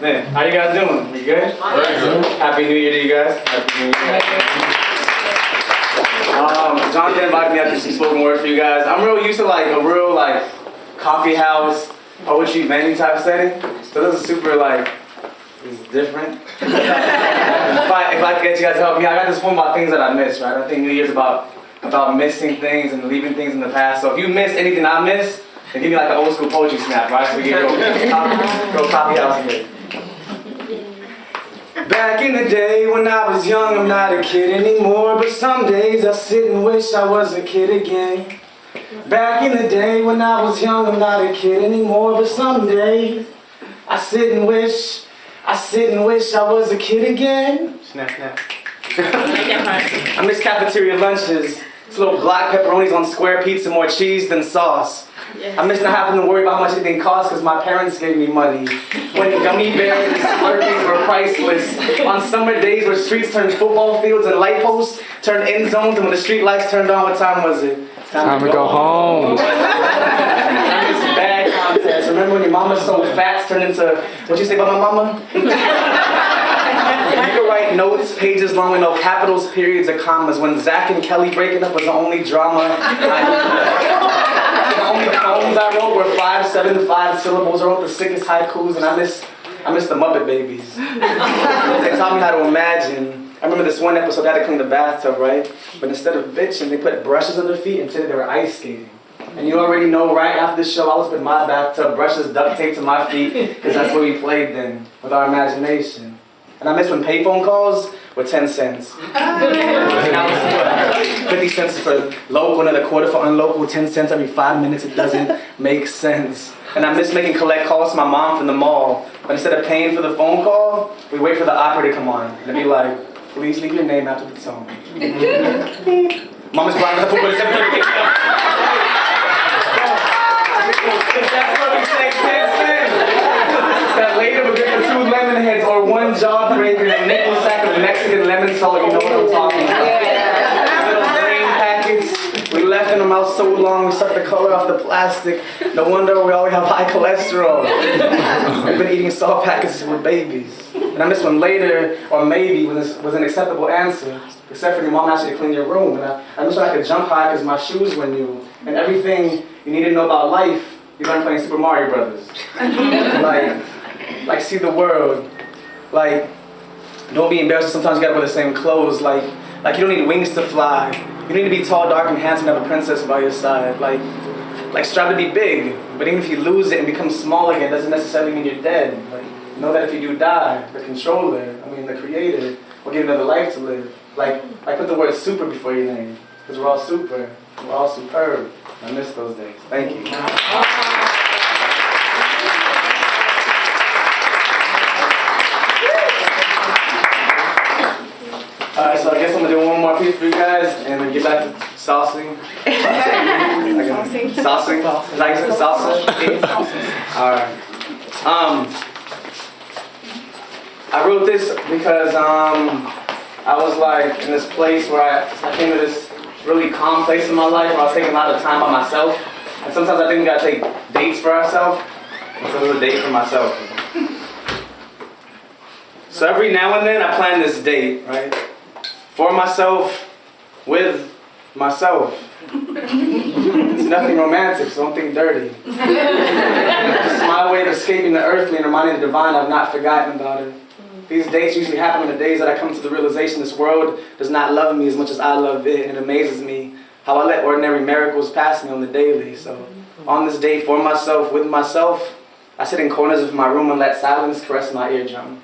Man, how you guys doing? You good? Happy New Year to you guys. Happy New Year. Jonathan invited me out to some spoken word for you guys. I'm real used to like a real like coffee house, poetry venue type setting. So this is super like, it's different. if I could get you guys to help me, I got this point about things that I miss, right? I think New Year's about missing things and leaving things in the past. So if you miss anything I miss, then give me like an old school poetry snap, right? So we can go coffee house again. Back in the day when I was young, I'm not a kid anymore, but some days I sit and wish I was a kid again. Back in the day when I was young, I'm not a kid anymore, but some days I sit and wish I was a kid again. Snap, snap. I miss cafeteria lunches. It's little black pepperonis on square pizza, more cheese than sauce. I miss not having to worry about how much anything costs because my parents gave me money. When gummy bears and Slurpees were priceless. On summer days where streets turned football fields and light posts turned end zones, and when the street lights turned on, what time was it? Time to go home. I miss bad contests. Remember when your mama sold fats turned into, what'd you say about my mama? You could write notes, pages long with no capitals, periods, or commas. When Zach and Kelly breaking up was the only drama The only poems I wrote were 5, 7, 5 syllables. I wrote the sickest haikus, and I miss the Muppet Babies. They taught me how to imagine. I remember this one episode, they had to clean the bathtub, right? But instead of bitching, they put brushes on their feet and said they were ice skating. And you already know, right after the show, I was in my bathtub, brushes duct taped to my feet, because that's what we played then, with our imagination. And I miss when payphone calls were 10 cents. 50 cents for local, another quarter for unlocal, 10 cents every 5 minutes. It doesn't make sense. And I miss making collect calls to my mom from the mall. But instead of paying for the phone call, we wait for the operator to come on. And be like, please leave your name after the tone. Mama's blocking the food, but it's everything. That's what we say, 10 cents. That later we'll get the 2 lemon heads or 1 jawbreaker and a nickel sack of Mexican lemon salt. You know what I'm talking about. Little grain packets. We left in them out so long, we sucked the color off the plastic. No wonder we always have high cholesterol. We've been eating salt packets with babies. And I miss when later, or maybe, was an acceptable answer. Except for your mom asked you to clean your room. And I wish I could jump high because my shoes were new. And everything you need to know about life, you learn playing Super Mario Brothers. Like see the world. Like, don't be embarrassed. Sometimes you gotta wear the same clothes. Like you don't need wings to fly. You need to be tall, dark, and handsome and have a princess by your side. Like strive to be big. But even if you lose it and become small again, it doesn't necessarily mean you're dead. Like, know that if you do die, the controller, the creator, will give you another life to live. Like put the word super before your name. Because we're all super. We're all superb. I miss those days. Thank you. Alright, so I guess I'm gonna do one more piece for you guys and then get back to saucing. Saucing? Is that you said salsa? Alright. I wrote this because I was like in this place where I came to this really calm place in my life where I was taking a lot of time by myself. And sometimes I think we gotta take dates for ourselves. So this is a date for myself. So every now and then I plan this date, right? For myself, with myself. It's nothing romantic, so don't think dirty. It's my way of escaping the earthly and reminding the divine I've not forgotten about it. These dates usually happen on the days that I come to the realization this world does not love me as much as I love it, and it amazes me how I let ordinary miracles pass me on the daily. So on this day for myself, with myself, I sit in corners of my room and let silence caress my eardrum.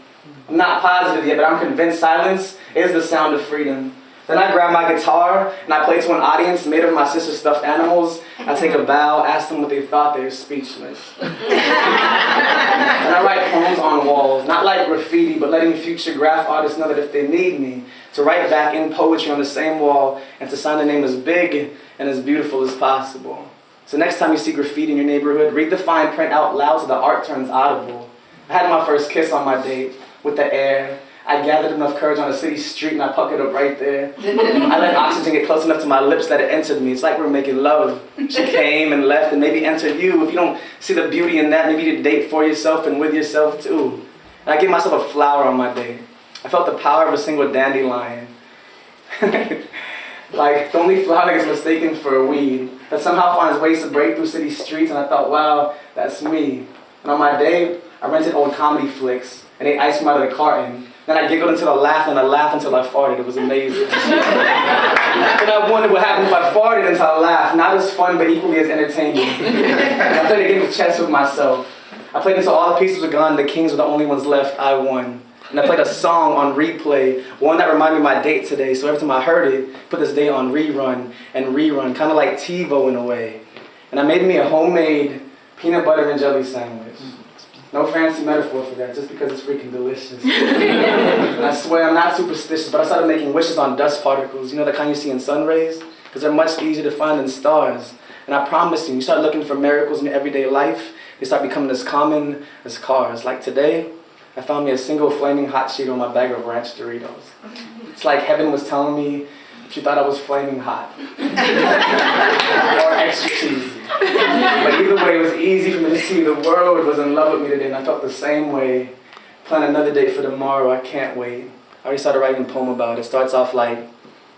I'm not positive yet, but I'm convinced silence is the sound of freedom. Then I grab my guitar and I play to an audience made of my sister's stuffed animals. I take a bow, ask them what they thought, they're speechless. And I write poems on walls, not like graffiti, but letting future graph artists know that if they need me, to write back in poetry on the same wall and to sign the name as big and as beautiful as possible. So next time you see graffiti in your neighborhood, read the fine print out loud so the art turns audible. I had my first kiss on my date with the air. I gathered enough courage on a city street and I puckered up right there. I let oxygen get close enough to my lips that it entered me. It's like we're making love. She came and left and maybe entered you. If you don't see the beauty in that, maybe you need to date for yourself and with yourself too. And I gave myself a flower on my day. I felt the power of a single dandelion. Like the only flower that gets mistaken for a weed that somehow finds ways to break through city streets, and I thought, wow, that's me. And on my day, I rented old comedy flicks and ate ice cream out of the carton. Then I giggled until I laughed, and I laughed until I farted. It was amazing. Then I wondered what happened if I farted until I laughed. Not as fun, but equally as entertaining. And I played a game of chess with myself. I played until all the pieces were gone, the kings were the only ones left, I won. And I played a song on replay, one that reminded me of my date today, so every time I heard it, put this day on rerun and rerun, kind of like TiVo in a way. And I made me a homemade peanut butter and jelly sandwich. No fancy metaphor for that, just because it's freaking delicious. And I swear I'm not superstitious, but I started making wishes on dust particles, you know, the kind you see in sun rays? Because they're much easier to find than stars. And I promise you start looking for miracles in your everyday life, they start becoming as common as cars. Like today, I found me a single flaming hot Cheeto on my bag of ranch Doritos. It's like heaven was telling me she thought I was flaming hot. Or extra cheesy. But either way, it was easy for me to see the world was in love with me today, and I felt the same way. Plan another date for tomorrow, I can't wait. I already started writing a poem about it. It starts off like,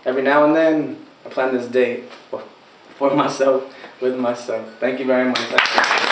every now and then, I plan this date for myself, with myself. Thank you very much.